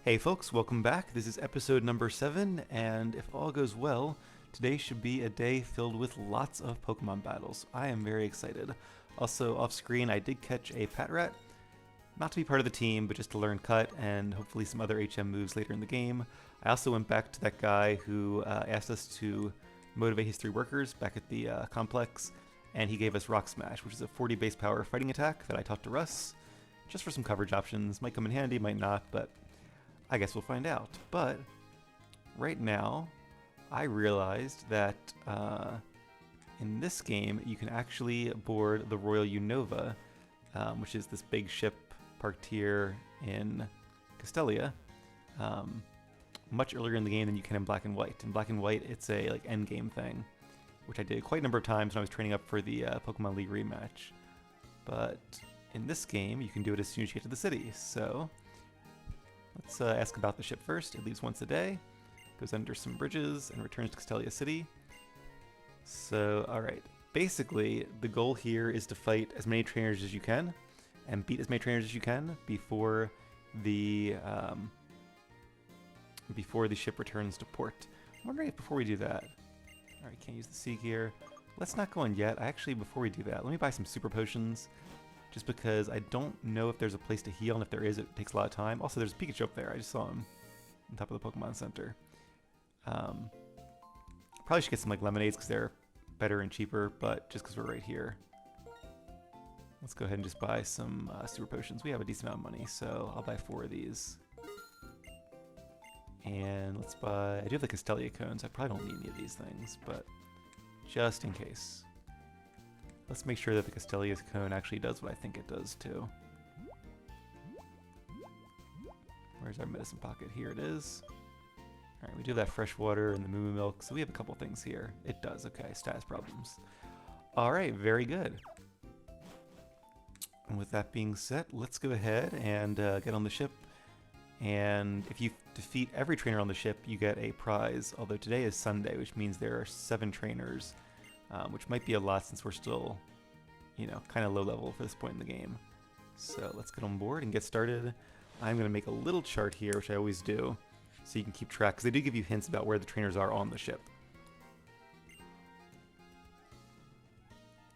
Hey folks, welcome back. This is episode number 7, and if all goes well, today should be a day filled with lots of Pokemon battles. I am very excited. Also, off screen, I did catch a Patrat, not to be part of the team, but just to learn Cut and hopefully some other HM moves later in the game. I also went back to that guy who asked us to motivate his 3 workers back at the complex, and he gave us Rock Smash, which is a 40 base power fighting attack that I taught to Russ, just for some coverage options. Might come in handy, might not, but I guess we'll find out. But right now, I realized that in this game, you can actually board the Royal Unova, which is this big ship parked here in Castelia, much earlier in the game than you can in Black and White. In Black and White, it's a like end game thing, which I did quite a number of times when I was training up for the Pokemon League rematch. But in this game, you can do it as soon as you get to the city. So let's ask about the ship first. It leaves once a day, goes under some bridges, and returns to Castelia City. So, alright. Basically, the goal here is to fight as many trainers as you can, and beat as many trainers as you can before the ship returns to port. I'm wondering if before we do that... Alright, can't use the Sea Gear. Let's not go in yet. Before we do that, let me buy some Super Potions, just because I don't know if there's a place to heal, and if there is, it takes a lot of time. Also, there's a Pikachu up there. I just saw him on top of the Pokemon Center. Probably should get some like lemonades because they're better and cheaper, but just because we're right here, let's go ahead and just buy some Super Potions. We have a decent amount of money, so I'll buy 4 of these. And let's buy... I do have the Castelia cones. I probably don't need any of these things, but just in case. Let's make sure that the Castelia cone actually does what I think it does too. Where's our medicine pocket? Here it is. Alright, we do have that fresh water and the moo milk, so we have a couple things here. It does, okay, status problems. Alright, very good. And with that being said, let's go ahead and get on the ship. And if you defeat every trainer on the ship, you get a prize, although today is Sunday, which means there are 7 trainers. Which might be a lot since we're still, you know, kind of low level for this point in the game. So let's get on board and get started. I'm going to make a little chart here, which I always do, so you can keep track, because they do give you hints about where the trainers are on the ship.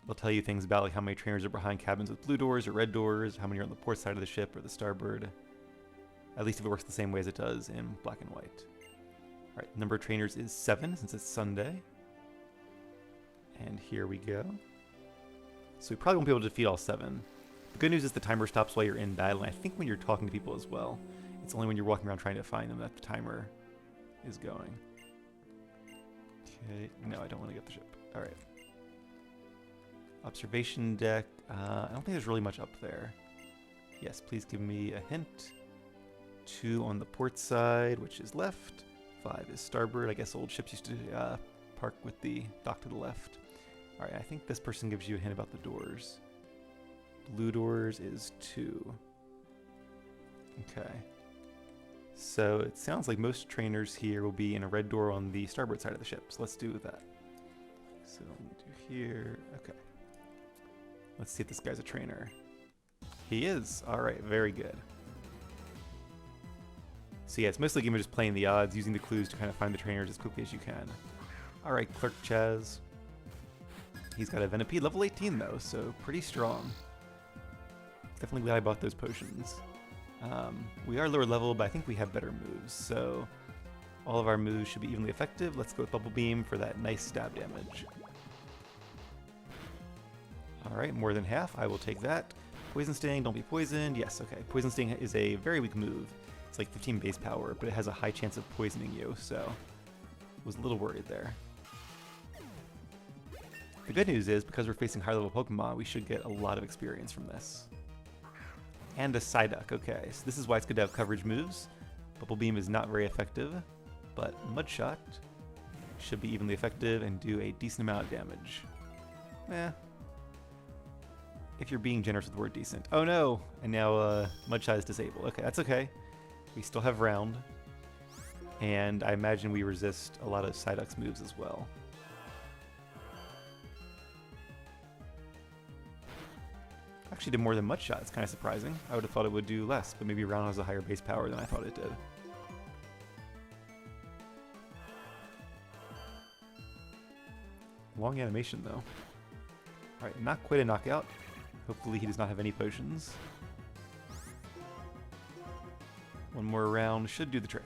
They'll tell you things about like how many trainers are behind cabins with blue doors or red doors, how many are on the port side of the ship or the starboard. At least if it works the same way as it does in Black and White. Alright, number of trainers is 7 since it's Sunday. And here we go. So we probably won't be able to defeat all 7. The good news is the timer stops while you're in battle, and I think when you're talking to people as well. It's only when you're walking around trying to find them that the timer is going. Okay, no, I don't want to get the ship. Alright. Observation deck. I don't think there's really much up there. Yes, please give me a hint. 2 on the port side, which is left. 5 is starboard. I guess old ships used to park with the dock to the left. Alright, I think this person gives you a hint about the doors. Blue doors is 2. Okay. So it sounds like most trainers here will be in a red door on the starboard side of the ship. So let's do that. So let me do here. Okay. Let's see if this guy's a trainer. He is. Alright, very good. So yeah, it's mostly a game of just playing the odds, using the clues to kind of find the trainers as quickly as you can. Alright, Clerk Chaz. He's got a Venipede, level 18 though, so pretty strong. Definitely glad I bought those potions. We are lower level, but I think we have better moves, so all of our moves should be evenly effective. Let's go with Bubble Beam for that nice stab damage. Alright, more than half, I will take that. Poison Sting, don't be poisoned. Yes, okay. Poison Sting is a very weak move. It's like 15 base power, but it has a high chance of poisoning you, so was a little worried there. The good news is, because we're facing higher level Pokemon, we should get a lot of experience from this. And a Psyduck, okay. So this is why it's good to have coverage moves. Bubble Beam is not very effective, but Mud Shot should be evenly effective and do a decent amount of damage. If you're being generous with the word decent. Oh no! And now Mud Shot is disabled. Okay, that's okay. We still have Round. And I imagine we resist a lot of Psyduck's moves as well. Actually did more than Mud Shot. It's kind of surprising. I would have thought it would do less, but maybe Round has a higher base power than I thought it did. Long animation, though. Alright, not quite a knockout. Hopefully he does not have any potions. One more round should do the trick.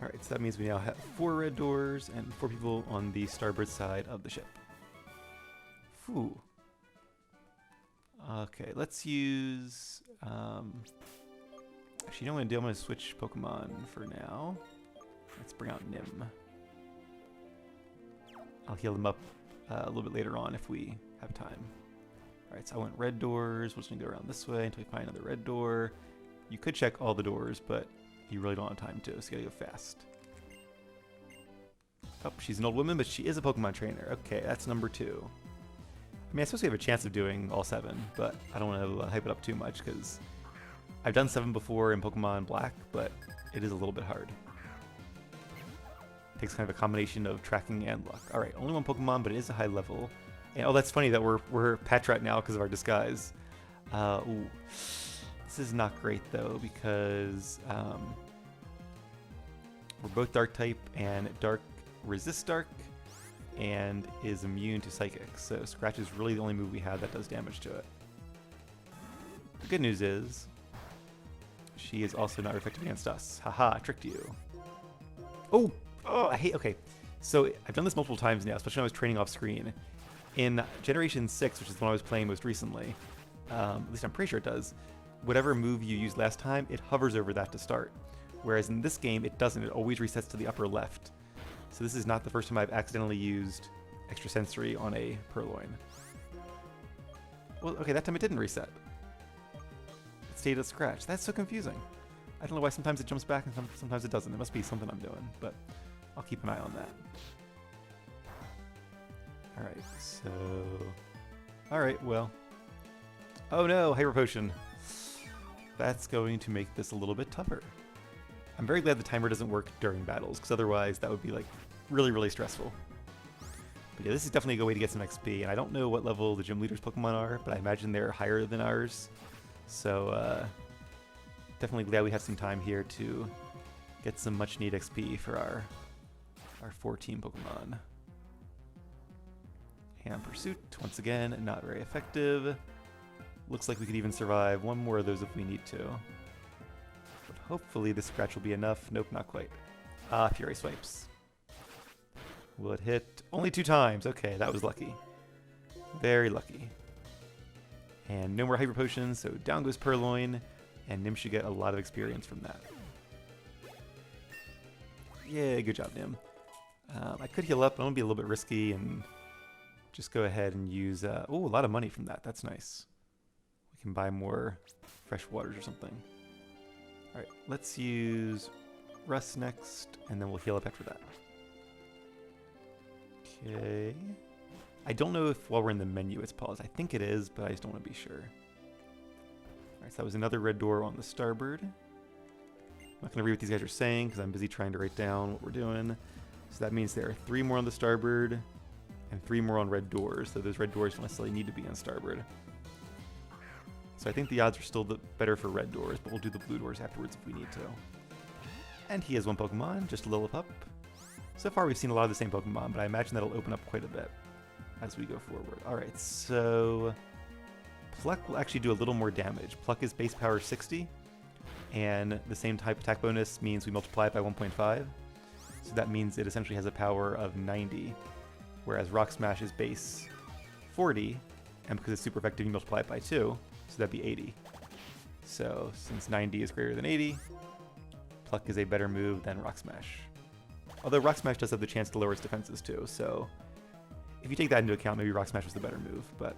Alright, so that means we now have 4 red doors and 4 people on the starboard side of the ship. Phew. Okay, let's use... actually, you know what I'm going to do? I'm going to switch Pokemon for now. Let's bring out Nim. I'll heal them up a little bit later on if we have time. Alright, so I went red doors. We're just going to go around this way until we find another red door. You could check all the doors, but you really don't have time to, so you gotta go fast. Oh, she's an old woman, but she is a Pokemon trainer. Okay, that's number 2. I mean, I suppose we have a chance of doing all 7, but I don't want to hype it up too much, because I've done 7 before in Pokemon Black, but it is a little bit hard. It takes kind of a combination of tracking and luck. Alright, only 1 Pokemon, but it is a high level. And oh, that's funny that we're Patrat now because of our disguise. Ooh. This is not great, though, because we're both Dark type, and Dark resists Dark and is immune to Psychic. So Scratch is really the only move we have that does damage to it. The good news is she is also not effective against us. Haha, I tricked you. Oh, I hate... Okay, so I've done this multiple times now, especially when I was training off screen. In Generation 6, which is the one I was playing most recently, at least I'm pretty sure it does, whatever move you used last time, it hovers over that to start. Whereas in this game, it doesn't. It always resets to the upper left. So this is not the first time I've accidentally used Extrasensory on a Purloin. Well, okay, that time it didn't reset. It stayed at Scratch. That's so confusing. I don't know why sometimes it jumps back and sometimes it doesn't. It must be something I'm doing, but I'll keep an eye on that. Alright, so... Alright, well... Oh no, Hyper Potion! That's going to make this a little bit tougher. I'm very glad the timer doesn't work during battles, because otherwise that would be like really, really stressful. But yeah, this is definitely a good way to get some XP, and I don't know what level the gym leader's Pokemon are, but I imagine they're higher than ours. So definitely glad we have some time here to get some much needed XP for our 4-team Pokemon. And Pursuit, once again, not very effective. Looks like we could even survive 1 more of those if we need to. But hopefully this Scratch will be enough. Nope, not quite. Fury Swipes. Will it hit? Only 2 times. Okay, that was lucky. Very lucky. And no more Hyper Potions, so down goes Purloin, and Nim should get a lot of experience from that. Yeah, good job, Nim. I could heal up, but I'm going to be a little bit risky and just go ahead and use... oh, a lot of money from that. That's nice. We can buy more fresh waters or something. Alright, let's use Rust next, and then we'll heal up after that. Okay. I don't know if while we're in the menu it's paused. I think it is, but I just don't want to be sure. Alright, so that was another red door on the starboard. I'm not going to read what these guys are saying because I'm busy trying to write down what we're doing. So that means there are 3 more on the starboard and 3 more on red doors. So those red doors don't necessarily need to be on starboard. So I think the odds are still better for red doors, but we'll do the blue doors afterwards if we need to. And he has 1 Pokemon, just a Lillipup. So far we've seen a lot of the same Pokemon, but I imagine that'll open up quite a bit as we go forward. Alright, so Pluck will actually do a little more damage. Pluck is base power 60, and the same type attack bonus means we multiply it by 1.5. So that means it essentially has a power of 90, whereas Rock Smash is base 40, and because it's super effective, you multiply it by 2, so that'd be 80. So since 90 is greater than 80, Pluck is a better move than Rock Smash. Although Rock Smash does have the chance to lower its defenses too, so if you take that into account, maybe Rock Smash was the better move, but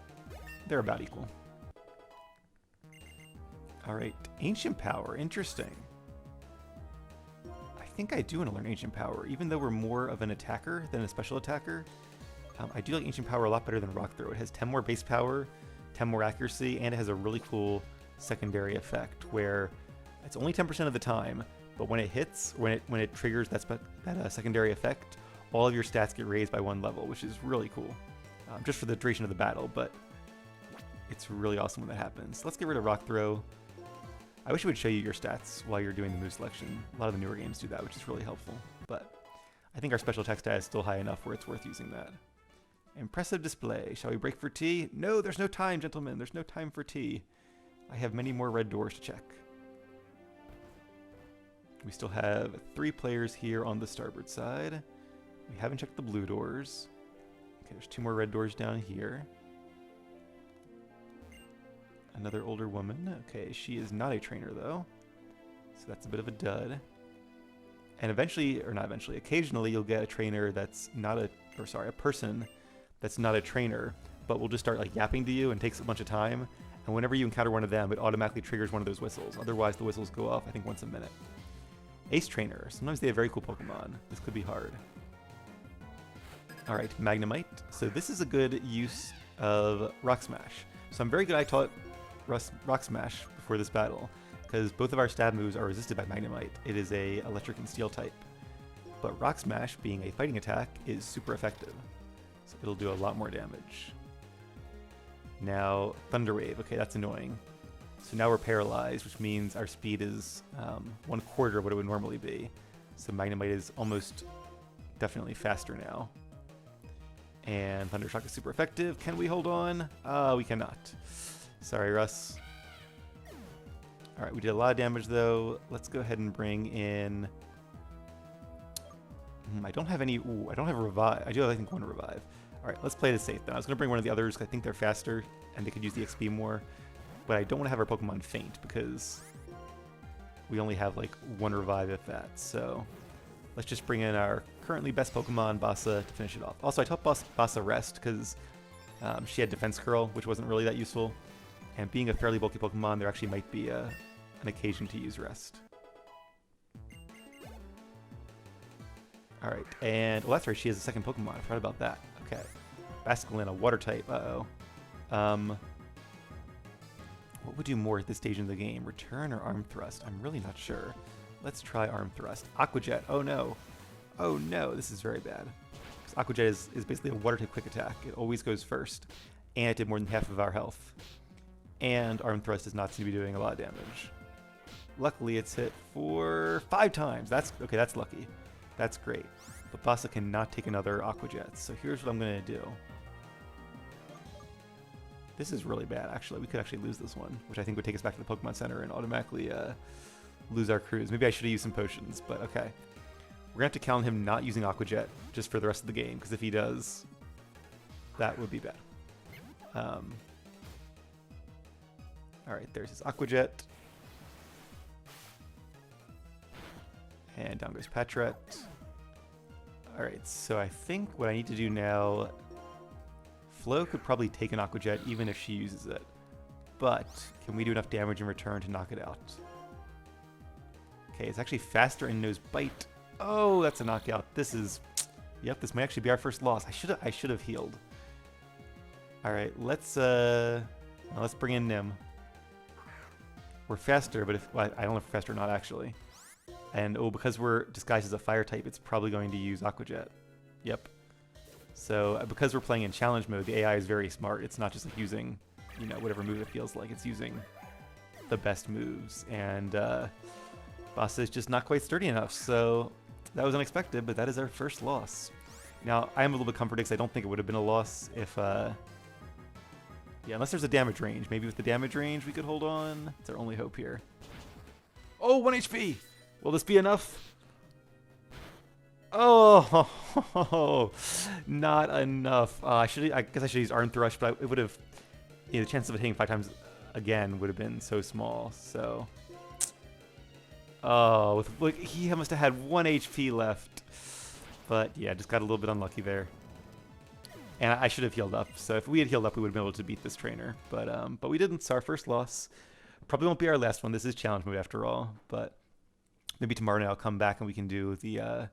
they're about equal. Alright, Ancient Power, interesting. I think I do want to learn Ancient Power, even though we're more of an attacker than a special attacker. I do like Ancient Power a lot better than Rock Throw. It has 10 more base power, 10 more accuracy, and it has a really cool secondary effect where it's only 10% of the time, but when it hits, when it triggers that secondary effect, all of your stats get raised by 1 level, which is really cool. Just for the duration of the battle, but it's really awesome when that happens. Let's get rid of Rock Throw. I wish it would show you your stats while you're doing the move selection. A lot of the newer games do that, which is really helpful. But I think our special attack stat is still high enough where it's worth using that. Impressive display. Shall we break for tea? No, there's no time, gentlemen. There's no time for tea. I have many more red doors to check. We still have 3 players here on the starboard side. We haven't checked the blue doors. Okay, there's 2 more red doors down here. Another older woman. Okay, she is not a trainer though. So that's a bit of a dud. And eventually, or not eventually, occasionally you'll get a trainer that's not a, or sorry, a person that's not a trainer, but will just start like yapping to you and takes a bunch of time. And whenever you encounter one of them, it automatically triggers one of those whistles. Otherwise, the whistles go off, I think, once a minute. Ace Trainer. Sometimes they have very cool Pokemon. This could be hard. Alright, Magnemite. So this is a good use of Rock Smash. So I'm very glad I taught Rock Smash before this battle, because both of our stab moves are resisted by Magnemite. It is a electric and steel type. But Rock Smash, being a fighting attack, is super effective. So it'll do a lot more damage. Now, Thunder Wave. Okay, that's annoying. So now we're paralyzed, which means our speed is 1/4 of what it would normally be. So Magnemite is almost definitely faster now. And Thunder Shock is super effective. Can we hold on? We cannot. Sorry, Russ. Alright, we did a lot of damage though. Let's go ahead and bring in... I don't have any... Ooh, I don't have a revive. I do have, I think, 1 revive. Alright, let's play this safe then. I was going to bring one of the others because I think they're faster and they could use the XP more. But I don't want to have our Pokemon faint because we only have like 1 revive if that. So let's just bring in our currently best Pokemon, Bassa, to finish it off. Also, I taught Bassa rest because she had Defense Curl, which wasn't really that useful. And being a fairly bulky Pokemon, there actually might be an occasion to use rest. Alright, and well, that's right, she has a second Pokemon. I forgot about that. Okay. Basculin, Water type. Uh-oh. What would do more at this stage in the game? Return or Arm Thrust? I'm really not sure. Let's try Arm Thrust. Aqua Jet. Oh no. Oh no, this is very bad. Aqua Jet is basically a water type quick attack. It always goes first. And it did more than half of our health. And Arm Thrust does not seem to be doing a lot of damage. Luckily, it's hit for 5 times. That's okay, that's lucky. That's great. But Bassa cannot take another Aqua Jet. So here's what I'm going to do. This is really bad, actually. We could actually lose this one, which I think would take us back to the Pokemon Center and automatically lose our cruise. Maybe I should have used some potions, but okay. We're going to have to count on him not using Aqua Jet just for the rest of the game, because if he does, that would be bad. Alright, there's his Aqua Jet. And down goes Patrat. Alright, so I think what I need to do now... Flo could probably take an Aqua Jet even if she uses it. But can we do enough damage in return to knock it out? Okay, it's actually faster and knows Bite. Oh, that's a knockout. This is... Yep, this might actually be our first loss. I should have healed. Alright, let's bring in Nim. We're faster, but if... Well, I don't know if we're faster or not, actually. And, oh, because we're disguised as a fire type, it's probably going to use Aqua Jet. Yep. So, because we're playing in challenge mode, the AI is very smart. It's not just like using, you know, whatever move it feels like. It's using the best moves. And Bassa is just not quite sturdy enough. So, that was unexpected, but that is our first loss. Now, I am a little bit comforted because I don't think it would have been a loss if... Yeah, unless there's a damage range. Maybe with the damage range we could hold on. It's our only hope here. Oh, 1 HP! Will this be enough? Oh, not enough. I guess I should use Arm Thrust, but it would have... Yeah, the chance of it hitting 5 times again would have been so small, so... Oh, look, he must have had 1 HP left. But yeah, just got a little bit unlucky there. And I should have healed up, so if we had healed up, we would have been able to beat this trainer. But we didn't, so our first loss. Probably won't be our last one. This is challenge mode after all, but maybe tomorrow night I'll come back and we can do the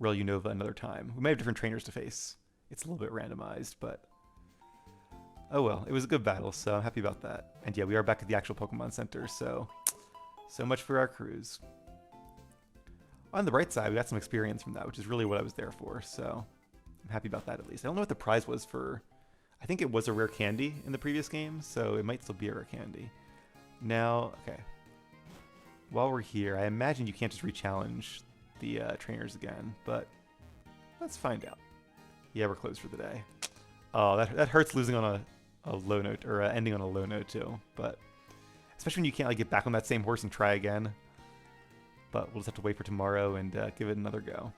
Royal Unova another time. We may have different trainers to face. It's a little bit randomized, but oh well. It was a good battle, so I'm happy about that. And yeah, we are back at the actual Pokemon Center, so much for our cruise. On the bright side, we got some experience from that, which is really what I was there for, so I'm happy about that at least. I don't know what the prize was for... I think it was a rare candy in the previous game, so it might still be a rare candy. Now, okay. while we're here, I imagine you can't just re-challenge the trainers again, but let's find out. Yeah, we're closed for the day. Oh, that hurts losing on a low note, or ending on a low note too, but especially when you can't like get back on that same horse and try again. But we'll just have to wait for tomorrow and give it another go.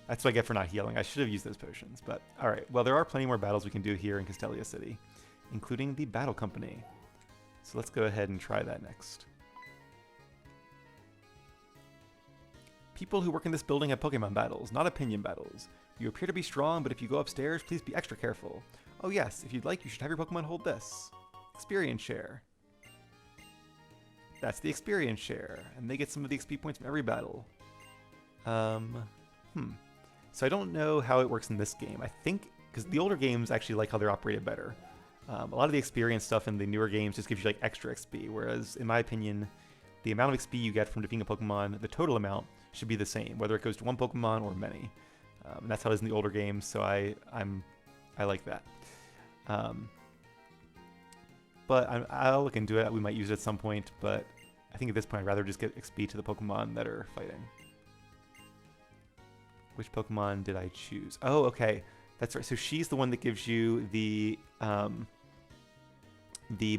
That's what I get for not healing. I should have used those potions, but alright. Well, there are plenty more battles we can do here in Castelia City, including the Battle Company. So let's go ahead and try that next. People who work in this building have Pokemon battles, not opinion battles. You appear to be strong, but if you go upstairs, please be extra careful. Oh yes, if you'd like, you should have your Pokemon hold this. Experience share. That's the experience share, and they get some of the XP points from every battle. So I don't know how it works in this game. I think, because the older games actually like how they're operated better. A lot of the experience stuff in the newer games just gives you like extra XP, whereas in my opinion, the amount of XP you get from defeating a Pokemon, the total amount, should be the same, whether it goes to one Pokemon or many. And that's how it is in the older games, so I like that. But I'll look into it. We might use it at some point, but I think at this point I'd rather just get XP to the Pokemon that are fighting. Which Pokemon did I choose? Oh, okay. That's right. So she's the one that gives you the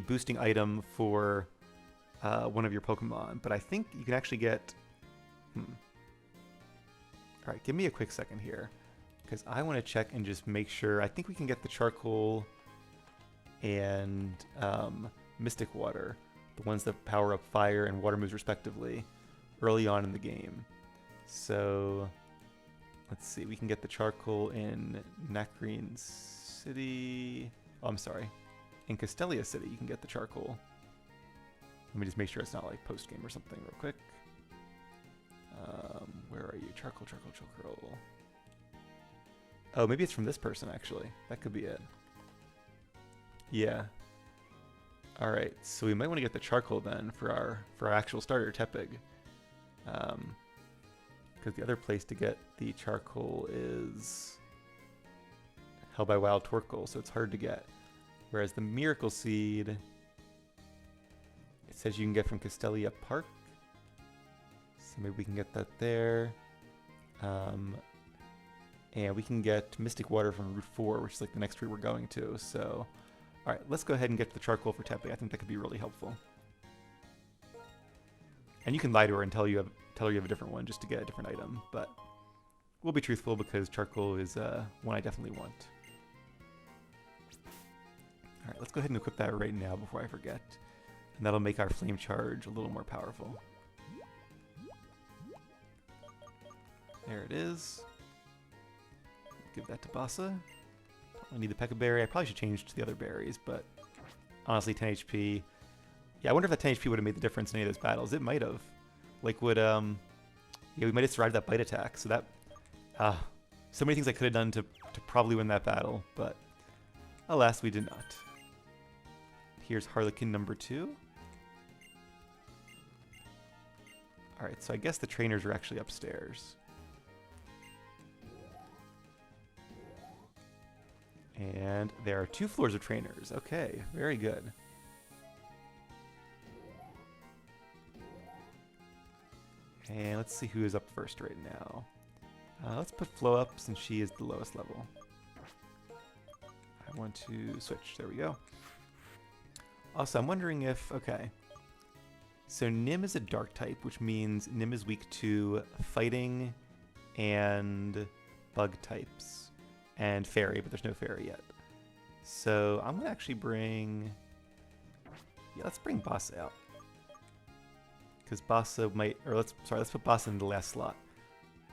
boosting item for one of your Pokemon. But I think you can actually get... All right, give me a quick second here, because I want to check and just make sure. I think we can get the Charcoal and Mystic Water, the ones that power up Fire and Water moves respectively, early on in the game. So let's see, we can get the Charcoal in Nacrene City. Oh, I'm sorry. In Castelia City, you can get the Charcoal. Let me just make sure it's not like post-game or something real quick. Where are you? Charcoal. Oh, maybe it's from this person, actually. That could be it. Yeah. Alright, so we might want to get the Charcoal then for our actual starter, Tepig. Because the other place to get the Charcoal is held by Wild Torkoal, so it's hard to get. Whereas the Miracle Seed, it says you can get from Castelia Park. So maybe we can get that there. And we can get Mystic Water from Route 4, which is like the next route we're going to. So, alright, let's go ahead and get the Charcoal for Tepig. I think that could be really helpful. And you can lie to her and tell her you have a different one just to get a different item. But we'll be truthful because Charcoal is one I definitely want. Alright, let's go ahead and equip that right now before I forget. And that'll make our Flame Charge a little more powerful. There it is. Give that to Bassa. I need the Pekka Berry. I probably should change to the other berries, but honestly, 10 HP. Yeah, I wonder if that 10 HP would have made the difference in any of those battles. It might have. Like, yeah, we might have survived that bite attack. So that, so many things I could have done to probably win that battle, but alas, we did not. Here's Harlequin number 2. Alright, so I guess the trainers are actually upstairs. And there are 2 floors of trainers. Okay, very good. And let's see who is up first right now. Let's put Flo up since she is the lowest level. I want to switch. There we go. Also, I'm wondering if... Okay. So Nim is a dark type, which means Nim is weak to fighting and bug types. And fairy, but there's no fairy yet. So I'm gonna actually bring... Yeah, let's bring Bassa out. Because Bassa might... Or let's put Bassa in the last slot.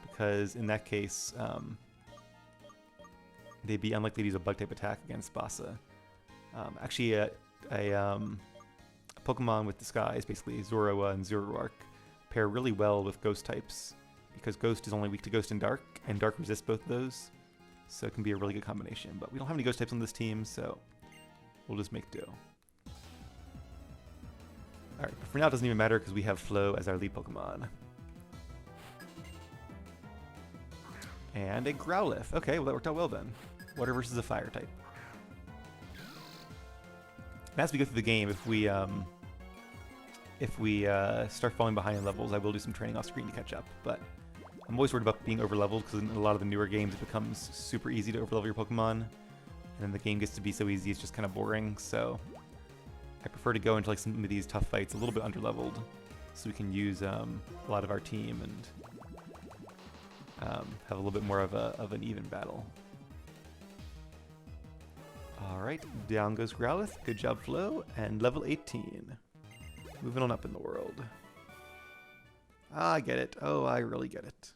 Because in that case, they'd be unlikely to use a bug-type attack against Bassa. Actually, a Pokemon with Disguise, basically Zoroa and Zoroark, pair really well with Ghost types. Because Ghost is only weak to Ghost and Dark resists both of those. So it can be a really good combination. But we don't have any Ghost types on this team, so we'll just make do. Alright, but for now it doesn't even matter because we have Flo as our lead Pokemon. And a Growlithe. Okay, well that worked out well then. Water versus a Fire type. And as we go through the game, if if we start falling behind in levels, I will do some training off screen to catch up, but I'm always worried about being overleveled because in a lot of the newer games it becomes super easy to overlevel your Pokemon, and then the game gets to be so easy it's just kind of boring, so I prefer to go into like some of these tough fights a little bit underleveled so we can use a lot of our team and have a little bit more of an even battle. Alright, down goes Growlithe. Good job, Flo. And level 18. Moving on up in the world. Ah, I get it. Oh, I really get it.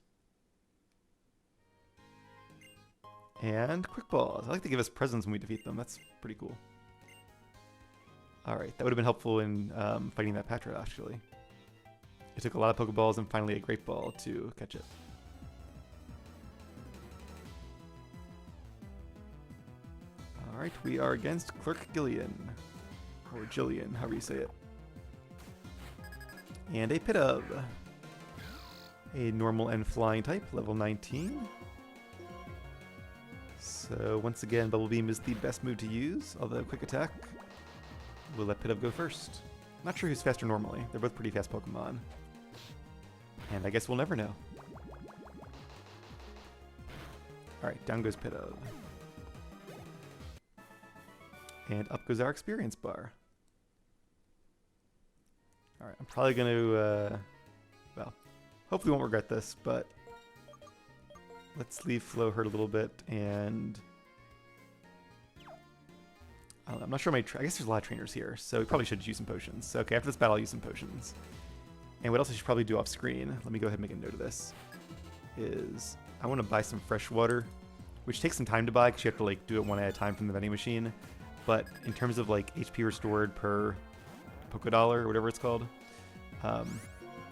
And Quick Balls. I like to give us presents when we defeat them. That's pretty cool. Alright, that would have been helpful in fighting that Patra, actually. It took a lot of Pokeballs and finally a Great Ball to catch it. Alright, we are against Clerk Gillian. Or Jillian, however you say it. And a Pidove. A normal and flying type, level 19. So once again, Bubble Beam is the best move to use, although Quick Attack will let Pidove go first. Not sure who's faster normally. They're both pretty fast Pokemon. And I guess we'll never know. Alright, down goes Pidove. And up goes our experience bar. Alright, I'm probably going to, well, hopefully won't regret this, but let's leave Flo hurt a little bit, and I'm not sure I guess there's a lot of trainers here, so we probably should use some potions. So, okay, after this battle, I'll use some potions. And what else I should probably do off screen, let me go ahead and make a note of this, is I want to buy some fresh water, which takes some time to buy because you have to like do it one at a time from the vending machine. But in terms of like HP restored per Pokedollar or whatever it's called,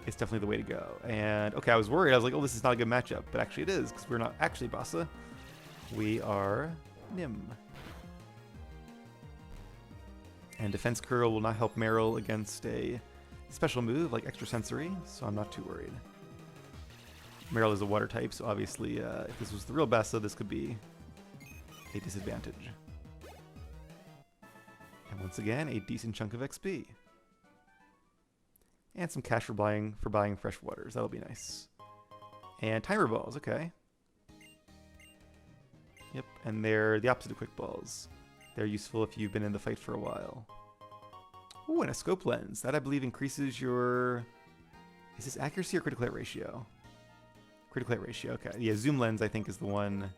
it's definitely the way to go. And okay, I was worried. I was like, oh, this is not a good matchup. But actually it is, because we're not actually Bassa. We are Nim. And Defense Curl will not help Meryl against a special move like Extra Sensory, so I'm not too worried. Meryl is a water type, so obviously if this was the real Bassa, this could be a disadvantage. And once again, a decent chunk of XP. And some cash for buying fresh waters. That'll be nice. And timer balls, okay. Yep, and they're the opposite of quick balls. They're useful if you've been in the fight for a while. Ooh, and a scope lens. That, I believe, increases your... Is this accuracy or critical hit ratio? Critical hit ratio, okay. Yeah, zoom lens, I think, is the one...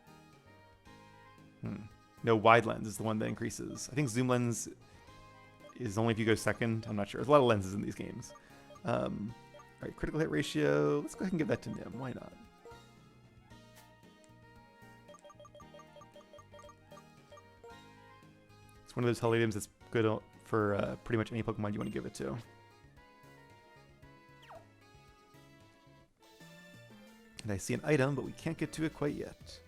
No, wide lens is the one that increases. I think zoom lens is only if you go second. I'm not sure. There's a lot of lenses in these games. Alright, critical hit ratio. Let's go ahead and give that to Nim. Why not? It's one of those hull items that's good for pretty much any Pokemon you want to give it to. And I see an item, but we can't get to it quite yet.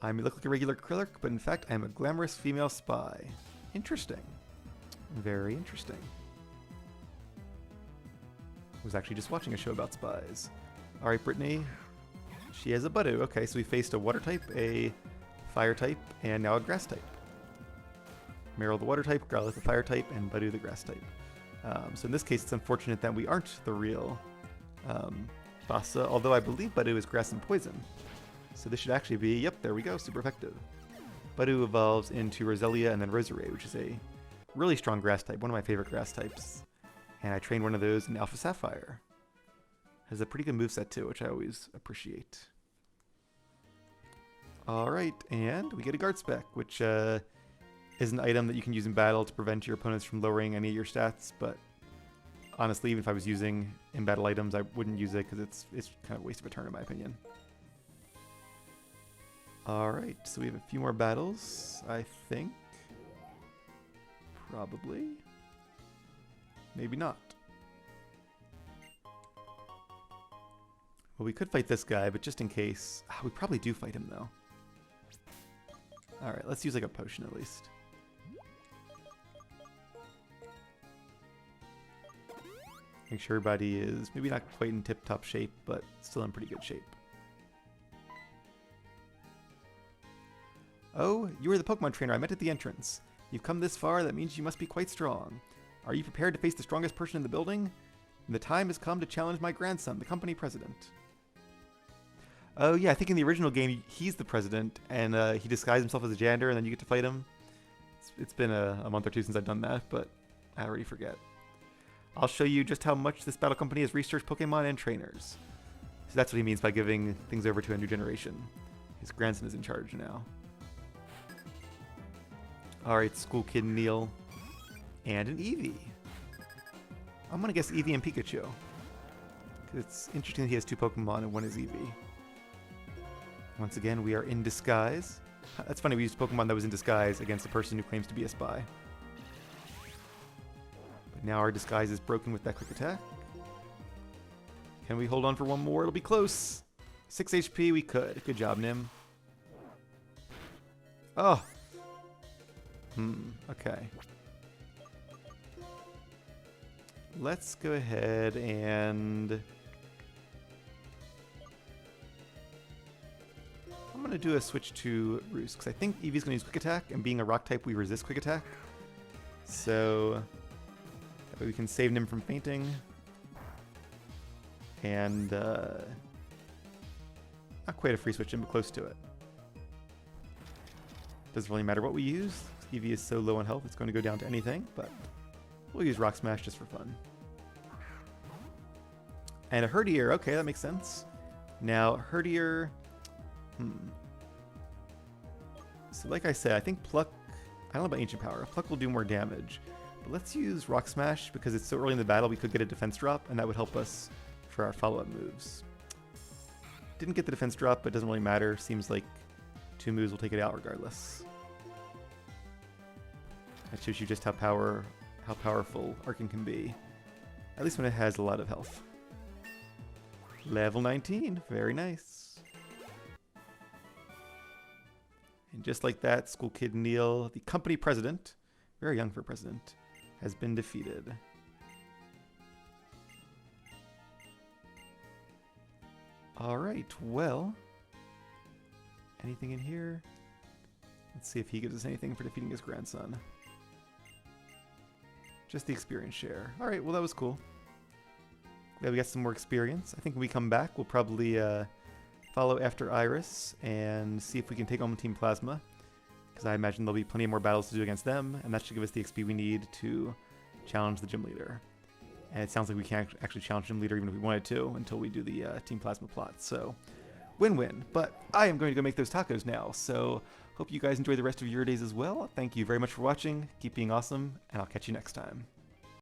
I may look like a regular clerk, but in fact I am a glamorous female spy. Interesting. Very interesting. I was actually just watching a show about spies. Alright, Brittany. She has a Budew. Okay, so we faced a water type, a fire type, and now a grass type. Meryl the water type, Growlithe the fire type, and Budew the grass type. So in this case, it's unfortunate that we aren't the real Bassa, although I believe Budew is grass and poison. So this should actually be, yep, there we go, super effective. Budew evolves into Roselia and then Roserade, which is a really strong grass type, one of my favorite grass types. And I trained one of those in Alpha Sapphire. Has a pretty good moveset too, which I always appreciate. Alright, and we get a Guard Spec, which is an item that you can use in battle to prevent your opponents from lowering any of your stats, but honestly, even if I was using in-battle items, I wouldn't use it because it's kind of a waste of a turn in my opinion. Alright, so we have a few more battles, I think. Probably. Maybe not. Well, we could fight this guy, but just in case... we probably do fight him, though. Alright, let's use like a potion at least. Make sure everybody is maybe not quite in tip-top shape, but still in pretty good shape. Oh, you are the Pokemon trainer I met at the entrance. You've come this far, that means you must be quite strong. Are you prepared to face the strongest person in the building? The time has come to challenge my grandson, the company president. Oh yeah, I think in the original game, he's the president, and he disguised himself as a janitor, and then you get to fight him. It's been a month or two since I've done that, but I already forget. I'll show you just how much this battle company has researched Pokemon and trainers. So that's what he means by giving things over to a new generation. His grandson is in charge now. Alright, School Kid Neil. And an Eevee. I'm gonna guess Eevee and Pikachu. It's interesting that he has 2 Pokemon and one is Eevee. Once again, we are in disguise. That's funny, we used Pokemon that was in disguise against a person who claims to be a spy. But now our disguise is broken with that quick attack. Can we hold on for one more? It'll be close. 6 HP, we could. Good job, Nim. Oh! Okay. Let's go ahead and... I'm going to do a switch to Roost, because I think Eevee's going to use Quick Attack, and being a Rock type, we resist Quick Attack. So, that way we can save Nim from fainting. And, not quite a free switch in, but close to it. Doesn't really matter what we use. Eevee is so low on health, it's going to go down to anything, but we'll use Rock Smash just for fun. And a Herdier, okay, that makes sense. Now, Herdier... So like I said, I think Pluck... I don't know about Ancient Power. Pluck will do more damage. But let's use Rock Smash, because it's so early in the battle we could get a defense drop, and that would help us for our follow-up moves. Didn't get the defense drop, but it doesn't really matter. Seems like 2 moves will take it out regardless. That shows you just how powerful Arcan can be. At least when it has a lot of health. Level 19, very nice. And just like that, School Kid Neil, the company president, very young for president, has been defeated. Alright, well, anything in here? Let's see if he gives us anything for defeating his grandson. Just the experience share. Alright, well that was cool. Glad we got some more experience. I think when we come back, we'll probably follow after Iris and see if we can take on Team Plasma. Because I imagine there'll be plenty more battles to do against them, and that should give us the XP we need to challenge the gym leader. And it sounds like we can't actually challenge gym leader even if we wanted to until we do the Team Plasma plot. So, win-win. But I am going to go make those tacos now, so hope you guys enjoy the rest of your days as well. Thank you very much for watching. Keep being awesome, and I'll catch you next time.